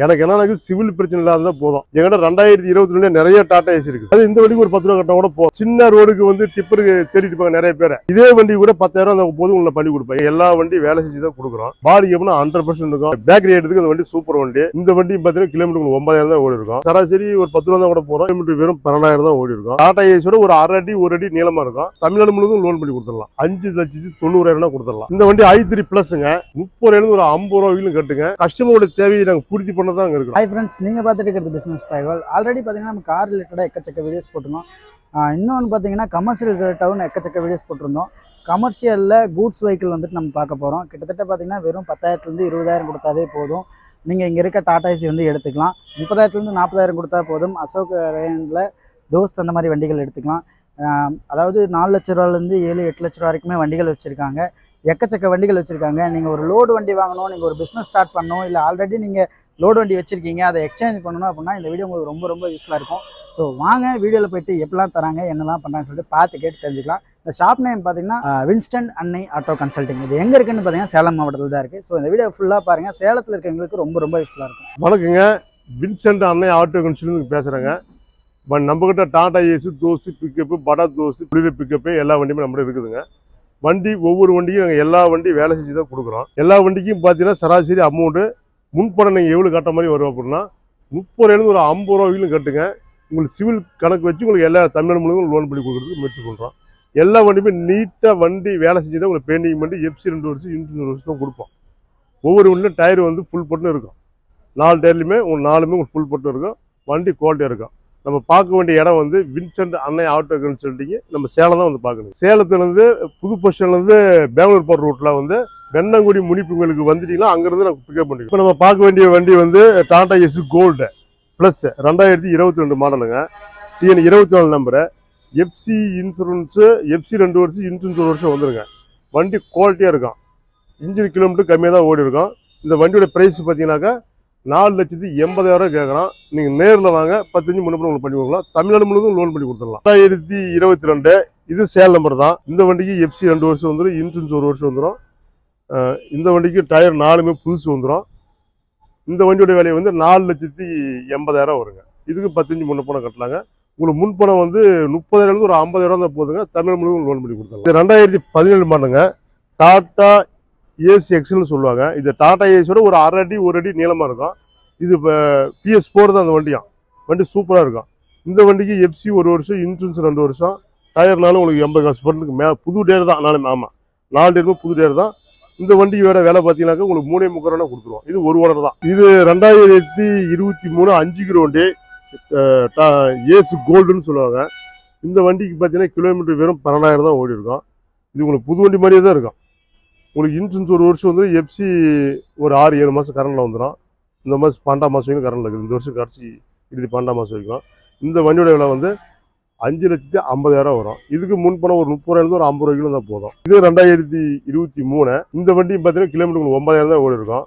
எனக்கு என்ன சிவில் பிரச்சனை இல்லாத போதும். என்கிட்ட 2022 நிறைய டாடா ஏசி இருக்கு. அது இந்த வண்டிக்கு ஒரு 10 ரூபா கட்டினா கூட போதும். சின்ன ரோடுக்கு வந்து டிப்பருக்கு தேடிட்டு இருப்பாங்க நிறைய பேர். இதே வண்டி கூட 10,000 போதும் உங்களை பண்ணி கொடுப்பேன். எல்லா வண்டி வேலை செஞ்சு தான் கொடுக்குறோம். பாடி எப்படின்னா 100% இருக்கும். பேக்கரி எடுத்துக்கு இந்த வண்டி சூப்பர் வண்டி. இந்த வண்டி பார்த்தீங்கன்னா கிலோமீட்டருக்கு 9,000 தான் ஓடி இருக்கும். சராசரி ஒரு 10 ரூபா தான் கூட போறோம். கிலோமீட்டர் வெறும் 12,000 தான் ஓடி இருக்கும். டாடா ஏசியோட ஒரு 1.5 அடி 1 அடி நீளமா இருக்கும். தமிழ்நாடு முழுவதும் லோன் பண்ணி கொடுத்துடலாம். 5,90,000 கொடுத்துடலாம். இந்த வண்டி i3 பிளஸ்ங்க. 30 ஒரு 50 ரூபாய்க்கு கட்டுங்க. கஸ்டமரோட தேவையை நாங்கள் பூர்த்தி பண்ண தான் இருக்கிறோம். ஹாய் ஃப்ரெண்ட்ஸ், நீங்கள் பார்த்துட்டு இருக்கிறது பிஸ்னஸ் தகவல். ஆல்ரெடி பார்த்தீங்கன்னா நம்ம கார் ரிலேட்டடாக எக்கச்சக்க வீடியோஸ் போட்டிருந்தோம். இன்னொன்று பார்த்தீங்கன்னா கமர்ஷியல் ரிலேட்டடாகவும் எக்கச்சக்க வீடியோஸ் போட்டிருந்தோம். கமர்ஷியலில் கூட்ஸ் வெஹிக்கிள் வந்துட்டு நம்ம பார்க்க போகிறோம். கிட்டத்தட்ட பார்த்தீங்கன்னா வெறும் 10,000 20,000 கொடுத்தாவே போதும். நீங்கள் இங்கே இருக்க டாடா ஏசி வந்து எடுத்துக்கலாம். 30,000 40,000 கொடுத்தா போதும். அசோக் லேலண்டில் தோஸ்த் அந்த மாதிரி வண்டிகள் எடுத்துக்கலாம். அதாவது 4 லட்ச ரூபாலேருந்து 7-8 லட்ச ரூபா வரைக்குமே வண்டிகள் வச்சுருக்காங்க. எக்கச்சக்க வண்டிகள் வச்சுருக்காங்க. நீங்கள் ஒரு லோடு வண்டி வாங்கணும், நீங்கள் ஒரு பிஸ்னஸ் ஸ்டார்ட் பண்ணணும், இல்லை ஆல்ரெடி நீங்கள் லோடு வண்டி வச்சுருக்கீங்க, அதை எக்ஸ்சேஞ்ச் பண்ணணும் அப்படின்னா இந்த வீடியோ உங்களுக்கு ரொம்ப யூஸ்ஃபுல்லாக இருக்கும். ஸோ வாங்க வீடியோவில் போய்ட்டு எப்படிலாம் தராங்க, என்னெல்லாம் பண்ணுறாங்கன்னு சொல்லிட்டு பார்த்து கேட்டு தெரிஞ்சுக்கலாம். இந்த ஷாப் நேம் பார்த்தீங்கன்னா வின்ஸ்டன் அன்னை ஆட்டோ கன்சல்டிங். இது எங்கே இருக்குன்னு பார்த்தீங்கன்னா சேலம் மாவட்டத்தில் தான் இருக்குது. ஸோ இந்த வீடியோ ஃபுல்லாக பாருங்கள். சேலத்தில் இருக்கிறவங்களுக்கு ரொம்ப யூஸ்ஃபுல்லாக இருக்கும். வணக்கங்க, வின்சென்ட் அன்னை ஆட்டோ கன்சல்டிங் பேசுகிறேங்க. நம்மக்கிட்ட டாடா ஏசி, தோஸ்து, பிக்கப்பு, படா தோஸ்து, புளிவே பிக்கப்பு எல்லா வண்டியுமே நம்மகிட்ட இருக்குதுங்க. வண்டி ஒவ்வொரு வண்டியும் நாங்கள் எல்லா வண்டியும் வேலை செஞ்சு தான் கொடுக்குறோம். எல்லா வண்டிக்கும் பார்த்தீங்கன்னா சராசரி அமௌண்ட்டு முன்பணம் நீங்கள் எவ்வளோ கட்ட மாதிரி வரும் அப்படின்னா 30,000 ஒரு 50 ரூபாய்க்கு கட்டுங்க. உங்களுக்கு சிவில் கணக்கு வச்சு உங்களுக்கு எல்லா தமிழ்நாடு முழுவதும் லோன் பண்ணி கொடுக்குறதுக்கு முயற்சி பண்ணுறோம். எல்லா வண்டியுமே நீட்டாக வண்டி வேலை செஞ்சு தான் உங்களுக்கு பெயிண்டிங் பண்ணி எஃப்சி 2 வருஷம் இன்சூரன்ஸ் 1 வருஷம் தான் கொடுப்போம். ஒவ்வொரு வண்டியும் டயர் வந்து ஃபுல் பட்டும் இருக்கும். 4 டயர்லையுமே நாலுமே உங்களுக்கு ஃபுல் பட்டும் இருக்கும். வண்டி குவாலிட்டியாக இருக்கும். நம்ம பார்க்க வேண்டிய இடம் வந்து வின்சென்ட் அன்னை ஆட்டோ கன்சல்டிங். நம்ம சேலம் தான் வந்து பார்க்கணும். சேலத்துலேருந்து புது பஸ் ஸ்டாண்ட்லேருந்து பெங்களூர் போகிற ரூட்டில் வந்து வெண்ணங்குடி முனிப்புங்களுக்கு வந்துட்டீங்கன்னா அங்கேருந்து நான் பிக்கப் பண்ணிக்கலாம். இப்போ நம்ம பார்க்க வேண்டிய வண்டி வந்து டாடா ஏசி கோல்டு ப்ளஸ் 2022 மாடலுங்க. TN 24 number. FC insurance FC 2 வருஷம் இன்சூரன்ஸ் 1 வருஷம் வந்துருங்க. வண்டி குவாலிட்டியாக இருக்கும். இன்ஜின் கிலோமீட்டர் கம்மியாக தான் ஓடி இருக்கும். இந்த வண்டியோட ப்ரைஸ் பார்த்தீங்கன்னாக்கா 4,80,000 கேட்குறோம். நீங்கள் நேரில் வாங்க 15 முன்னப்பறம் உங்களுக்கு பண்ணி கொடுக்கலாம். தமிழ்நாடு முழுவதும் லோன் பண்ணி கொடுத்துடலாம். 2022 இது சேல் நம்பர் தான். இந்த வண்டிக்கு எஃப்சி 2 வருஷம் வந்துடும், இன்சூரன்ஸ் 1 வருஷம் வந்துடும். இந்த வண்டிக்கு டயர் 4மே புதுசு வந்துடும். இந்த வண்டியோட விலை வந்து 4,80,000 வருங்க. இதுக்கு 15 முன்னப்பணம் கட்டலாங்க. உங்களுக்கு முன்பணம் வந்து 30,000 ஒரு 50,000 தான் போதுங்க. தமிழ்நாடு முழுவதும் லோன் பண்ணி கொடுத்துடலாம். இது 2017 மாடலுங்க. டாடா ஏசி எக்ஸ்னு சொல்லுவாங்க. இது டாடா ஏசியோட ஒரு 1.5 அடி 1 அடி நீளமாக இருக்கும். இது இப்போ PS4 தான் அந்த வண்டியும். வண்டி சூப்பராக இருக்கும். இந்த வண்டிக்கு எஃப்சி 1 வருஷம் இன்சூரன்ஸ் 2 வருஷம். டயர்னாலும் உங்களுக்கு 80 காசு பட்டுக்கு மேலே புது டயர் தான். ஆமாம், 4 டயருமே புது டயர் தான். இந்த வண்டியோட விலை பார்த்தீங்கன்னாக்கா உங்களுக்கு 3,300 கொடுத்துருவோம். இது ஒரு ஓனர் தான். இது 2023 5 கிலோ வண்டி ஏசு கோல்டுன்னு சொல்லுவாங்க. இந்த வண்டிக்கு பார்த்தீங்கன்னா கிலோமீட்டர் வெறும் 12,000 தான் ஓடி இருக்கும். இது உங்களுக்கு புது வண்டி மாதிரியே தான் இருக்கும். உங்களுக்கு இன்சூரன்ஸ் 1 வருஷம் வந்து எஃப்சி ஒரு 6-7 மாதம் கரண்டில் வந்துடும். இந்த மாதம் 12 மாதம் வரைக்கும் கரண்டில் இருக்குது. இந்த வருஷம் கடைசி இறுதி 12 மாதம் வரைக்கும். இந்த வண்டியோட விலை வந்து 5,50,000 வரும். இதுக்கு முன்பணம் ஒரு 30,000 ஒரு 50 ரூபாய்க்கு தான் போதும். இது 2023. இந்த வண்டியும் பார்த்தீங்கன்னா கிலோமீட்டருக்கு 9,000 தான் ஓடி இருக்கும்.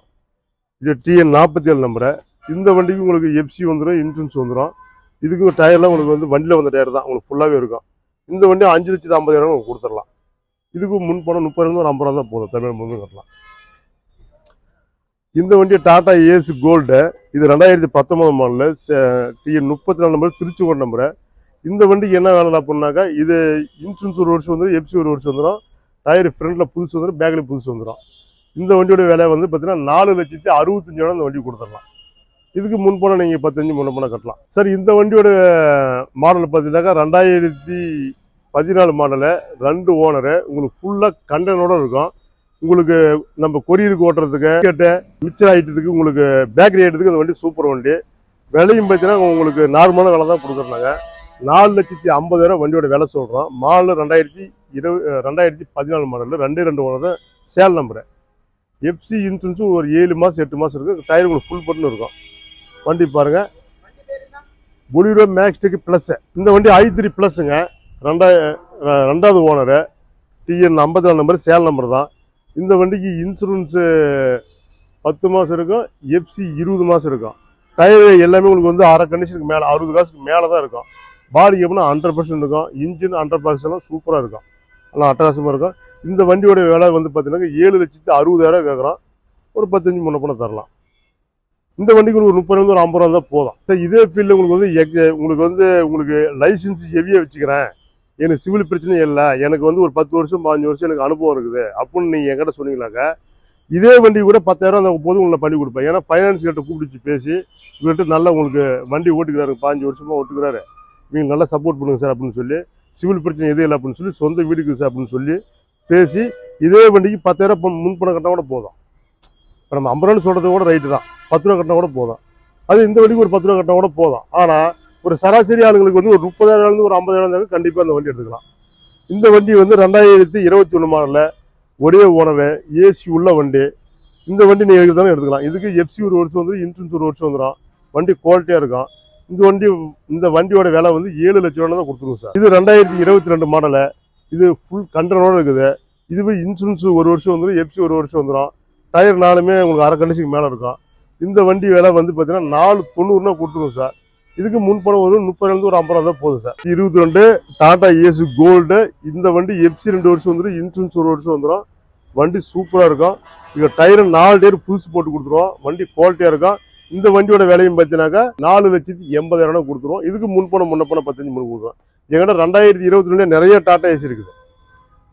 இது TN 47 நம்பரு. இந்த வண்டிக்கு உங்களுக்கு எஃப்சி வந்துடும், இன்சூரன்ஸ் வந்துடும். இதுக்கு டயர்லாம் உங்களுக்கு வந்து வண்டியில் வந்த டயர் தான் உங்களுக்கு ஃபுல்லாகவே இருக்கும். இந்த வண்டி 5,50,000 உங்களுக்கு கொடுத்துடலாம். இதுக்கு முன்பணம் 30,000 ஒரு 50 தான் போதும். தமிழ் முழுவதும் கட்டலாம். இந்த வண்டி டாடா ஏசி கோல்டு. இது 2019 model. TN 34 number, Tiruchengode number. இந்த வண்டிக்கு என்ன வேலை அப்படின்னாக்கா இது இன்சூரன்ஸ் 1 வருஷம் வந்துடும், எஃப்சி 1 வருஷம் வந்துடும். டயர் ஃப்ரண்ட்டில் புதுசு வந்துடும், பேக்கில் புதுசு வந்துடும். இந்த வண்டியோட விலை வந்து பார்த்தீங்கன்னா 4,65,000 இந்த வண்டி கொடுத்துடலாம். இதுக்கு முன்பணம் நீங்கள் 15 முன்பணம் கட்டலாம். சார் இந்த வண்டியோட மாடல் பார்த்தீங்கன்னாக்கா 2014 மாடலு, 2 ஓனரு. உங்களுக்கு ஃபுல்லாக கண்டனோட இருக்கும். உங்களுக்கு நம்ம கொரியருக்கு ஓட்டுறதுக்கு கேட்டு மிச்சர் ஆகிட்டதுக்கு உங்களுக்கு பேக்கரி ஆகிட்டதுக்கு இந்த வண்டி சூப்பர் வண்டி. விலையும் பார்த்தீங்கன்னா உங்களுக்கு நார்மலான விலை தான் கொடுக்குறாங்க. 4,50,000 வண்டியோட விலை சொல்கிறோம். மாடல் 2014 மாடலு, 2 ஓனர் தான். Sale number. எஃப்சி இன்சூரன்ஸும் ஒரு 7 மாதம் 8 மாதம் இருக்குது. டயர் உங்களுக்கு ஃபுல் பட்டன் இருக்கும். வண்டி பாருங்கள், பொலிரோ மேக்ஸ்டெக் ப்ளஸ். இந்த வண்டி i3 ப்ளஸ்ஸுங்க. 2வது owner. TN 54 number, sale number தான். இந்த வண்டிக்கு இன்சூரன்ஸு 10 மாதம் இருக்கும், எஃப்சி 20 மாதம் இருக்கும். டயர் எல்லாமே உங்களுக்கு வந்து 1/2 கண்டிஷனுக்கு மேலே 60 காசுக்கு மேலே தான் இருக்கும். பாடி எப்படின்னா 100% இருக்கும். இன்ஜின் 100% சூப்பராக இருக்கும். நல்லா அட்டகாசமாக இருக்கும். இந்த வண்டியோட விலை வந்து பார்த்தீங்கன்னா 7,60,000 கேட்குறோம். ஒரு 15 முன்னப்பணம் தரலாம். இந்த வண்டிக்கு ஒரு 30 ஒரு 50 ரூபா தான் போதும். இதே ஃபீல்டில் உங்களுக்கு லைசன்ஸ் ஹெவியாக வச்சுக்கிறேன், எனக்கு சிவில் பிரச்சனையும் இல்லை, எனக்கு ஒரு 10 வருஷம் 15 வருஷம் எனக்கு அனுபவம் இருக்குது அப்படின்னு நீங்கள் என்கிட்ட சொன்னீங்களாக்கா இதே வண்டி கூட 10,000 அந்த போதும் உங்களை பண்ணி கொடுப்பேன். ஏன்னா ஃபைனான்ஸ் கிட்ட கூப்பிட்டு பேசி இவர்கிட்ட நல்லா உங்களுக்கு வண்டி ஓட்டுக்கிறாரு, 15 வருஷமாக ஓட்டுக்கிறாரு, நீங்கள் நல்லா சப்போர்ட் பண்ணுங்க சார் அப்படின்னு சொல்லி, சிவில் பிரச்சனை எதுவும் இல்லை அப்படின்னு சொல்லி, சொந்த வீடுக்கு சார் அப்படின்னு சொல்லி பேசி இதே வண்டிக்கு 10,000 முன்பணம் கட்டினா கூட போதும். இப்போ நம்ம 50 ரூபான்னு சொல்கிறது கூட ரைட்டு தான், 10 ரூபா கட்டினா கூட போதும். அது இந்த வண்டிக்கு ஒரு 10 ரூபா கட்டினா கூட போதும். ஆனால் ஒரு சராசரி ஆளுங்களுக்கு ஒரு 30,000 ஒரு 50,000 இருந்தாங்க கண்டிப்பாக அந்த வண்டி எடுத்துக்கலாம். இந்த வண்டி 2021 மாடலில் ஒரே ஓனரு, ஏசி உள்ள வண்டி. இந்த வண்டி நீங்கள் எடுத்தாலும் எடுத்துக்கலாம். இதுக்கு எஃப்சி ஒரு வருஷம் வந்துடும், இன்சூரன்ஸ் ஒரு வருஷம் வந்துடும், வண்டி குவாலிட்டியாக இருக்கும். இந்த வண்டியோட விலை 7 லட்ச ரூபா தான் கொடுத்துருவோம் சார். இது 2022 மாடலு, இது ஃபுல் கண்டனோட இருக்குது. இதுவே இன்சூரன்ஸ் ஒரு வருஷம் வந்துடும், எஃப்சி ஒரு வருஷம் வந்துடும், டயர் நாலுமே உங்களுக்கு அரை கண்டிஷனுக்கு மேலே இருக்கும். இந்த வண்டி விலை பார்த்தீங்கன்னா 490 கொடுத்துருவோம் சார். இதுக்கு முன்பணம் ஒரு 30 ஒரு 50 ரூபா தான் போதும் சார். 22 Tata AC gold. இந்த வண்டி எஃப்சி 2 வருஷம் வந்துடும், இன்சூரன்ஸ் ஒரு வருஷம் வந்துடும், வண்டி சூப்பராக இருக்கும். இது டயர் 4 டயர் புதுசு போட்டு கொடுத்துருவோம், வண்டி குவாலிட்டியாக இருக்கும். இந்த வண்டியோட விலையும் பார்த்தீங்கன்னாக்கா 4,80,000 கொடுத்துருவோம். இதுக்கு முன்பணம் 15 முன் கொடுக்குறோம். எங்கிட்ட 2022 நிறைய டாடா ஏசி இருக்குது.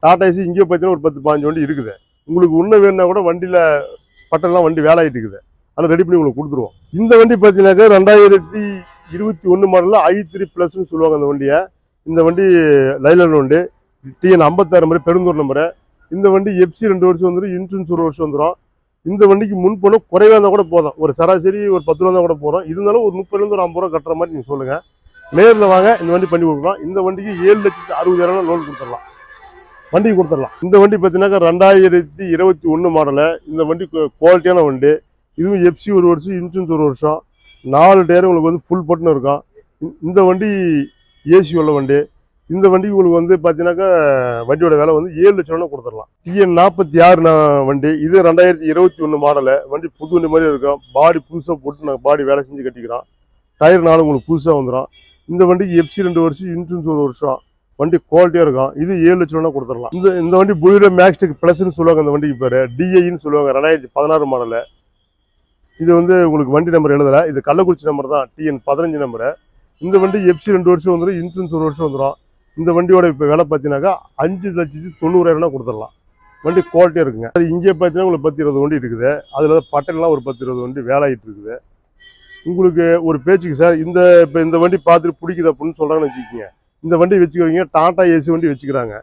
டாடா ஏசி இங்கே பார்த்தீங்கன்னா ஒரு 10-15 வண்டி இருக்குது. உங்களுக்கு இன்னும் வேணுன்னா கூட வண்டியில் பட்டெல்லாம் வண்டி வேலை ஆகிட்டு இருக்குது, அதெல்லாம் ரெடி பண்ணி உங்களுக்கு கொடுத்துருவோம். இந்த வண்டி பார்த்தீங்கன்னாக்கா 2021 மாடலில் i3+ சொல்லுவாங்க அந்த வண்டியை. இந்த வண்டி லைலர் வண்டி, TN 56 நம்பரு, பெருந்தூர் நம்பரு. இந்த வண்டி எஃப்சி 2 வருஷம் வந்துடும், இன்சூரன்ஸ் ஒரு வருஷம் வந்துடும். இந்த வண்டிக்கு முன்பணம் குறைவாக இருந்தால் கூட போதும், ஒரு சராசரி ஒரு 10 ரூபா தான் கூட போகிறோம். இருந்தாலும் ஒரு 30 ஒரு 50 ரூபா கட்டுற மாதிரி நீங்கள் சொல்லுங்கள், நேரில் வாங்க இந்த வண்டி பண்ணி கொடுக்கலாம். இந்த வண்டிக்கு 7,60,000 லோன் கொடுத்துடலாம், வண்டிக்கு கொடுத்துடலாம். இந்த வண்டி பார்த்தீங்கன்னாக்கா 2021 மாடலு. இந்த வண்டி குவாலிட்டியான வண்டி. இதுவும் எஃப்சி ஒரு வருஷம், இன்சூரன்ஸ் ஒரு வருஷம், 4 டயர் உங்களுக்கு ஃபுல் பட்டன் இருக்கும். இந்த வண்டி ஏசி உள்ள வண்டி. இந்த வண்டிக்கு உங்களுக்கு பார்த்தீங்கன்னாக்கா வண்டியோட விலை 7 லட்ச ரூபா கொடுத்துடலாம். TN 46 வண்டி. இது 2021 மாடலு. வண்டி புது வண்டி மாதிரி இருக்கும், பாடி புதுசாக போட்டு நாங்கள் பாடி வேலை செஞ்சு கட்டிக்கிறோம். டயர் 4 உங்களுக்கு புதுசாக வந்துடும். இந்த வண்டிக்கு எஃப்சி 2 வருஷம், இன்சூரன்ஸ் ஒரு வருஷம், வண்டி குவாலிட்டியாக இருக்கும். இது 7 லட்ச ரூபா கொடுத்துடலாம். இந்த வண்டி புலிரோ மேக்ஸ்டெக் ப்ளஸ்ன்னு சொல்லுவாங்க. அந்த வண்டிக்கு பேர் DIன்னு சொல்லுவாங்க, 2016 மாடலு. இது உங்களுக்கு வண்டி நம்பர் எழுதலை, இது கள்ளக்குறிச்சி நம்பர் தான், TN 15 நம்பரு. இந்த வண்டி எஃப்சி 2 வருஷம் வந்துடும், இன்சூரன்ஸ் ஒரு வருஷம் வந்துடும். இந்த வண்டியோட இப்போ விலை பார்த்தீங்கன்னாக்கா 5,90,000 கொடுத்துடலாம். வண்டி குவாலிட்டியாக இருக்குங்க. அது இங்கே பார்த்தீங்கன்னா உங்களுக்கு 10-20 வண்டி இருக்குது. அதில் பட்டன்லாம் ஒரு 10-20 வண்டி வேலை ஆகிட்டு இருக்குது. உங்களுக்கு ஒரு பேச்சுக்கு சார், இப்போ இந்த வண்டி பார்த்துட்டு பிடிக்குது அப்படின்னு சொல்கிறாங்கன்னு வச்சுக்கோங்க, இந்த வண்டி வச்சுக்கிறீங்க, டாடா ஏசி வண்டி வச்சுக்கிறாங்க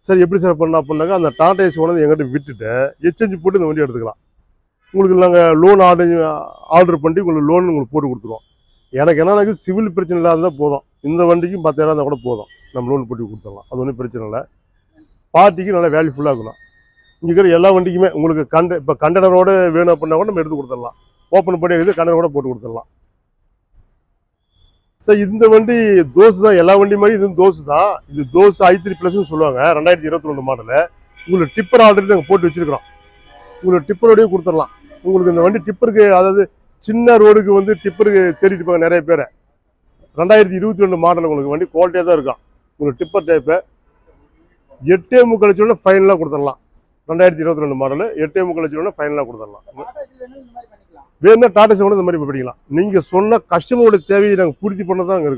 சார், எப்படி சார் பண்ண அப்படின்னாக்கா அந்த டாடா ஏசி கொண்டு எங்கிட்ட விட்டுட்டு எக்ஸ்சேஞ்ச் போட்டு இந்த வண்டி எடுத்துக்கலாம். உங்களுக்கு நாங்கள் லோன் ஆர்டர் பண்ணி உங்களுக்கு லோன் உங்களுக்கு போட்டு கொடுத்துருவோம். எனக்கு என்னன்னா சிவில் பிரச்சனை இல்லாத போதும், இந்த வண்டிக்கும் 10,000 இருந்தால் கூட போதும், நம்ம லோன் போட்டு கொடுத்துடலாம். அது ஒன்றும் பிரச்சனை இல்லை. பார்ட்டிக்கு நல்லா வேல்யூஃபுல்லாக இருக்கணும். இங்கே இருக்கிற எல்லா வண்டிக்குமே உங்களுக்கு இப்போ கண்டனரோடு வேணும் அப்படின்னா கூட நம்ம எடுத்து கொடுத்துடலாம். ஓப்பன் பண்ணி எடுத்து கண்டனரோட போட்டு கொடுத்துடலாம் சார். இந்த வண்டி தோசு தான், எல்லா வண்டி மாதிரி இதுவும் தோசு தான். இது தோசு i3+ சொல்லுவாங்க, 2022 மாடலு. உங்களுக்கு டிப்பர் ஆல்ரெடி நாங்கள் போட்டு வச்சுருக்கிறோம், உங்களுக்கு டிப்பரோடய கொடுத்துடலாம். உங்களுக்கு இந்த வண்டி டிப்பருக்கு, அதாவது சின்ன ரோடுக்கு டிப்பருக்கு தேடிட்டு இருப்பாங்க நிறைய பேர். 2022 மாடல் உங்களுக்கு வண்டி குவாலிட்டியாக தான் இருக்கும். உங்களுக்கு டிப்பர் டைப்பு 8.75 லட்சம் ஃபைனலாக கொடுத்துடலாம். 2022 மாடலு 8.75 லட்சம் ஃபைனலாக கொடுத்துடலாம். வேணும்னா டாடா ஏசி கூட இந்த மாதிரி படிக்கலாம். நீங்கள் சொன்ன கஸ்டமரோட தேவையை நாங்கள் பூர்த்தி பண்ண தான் இருக்கு.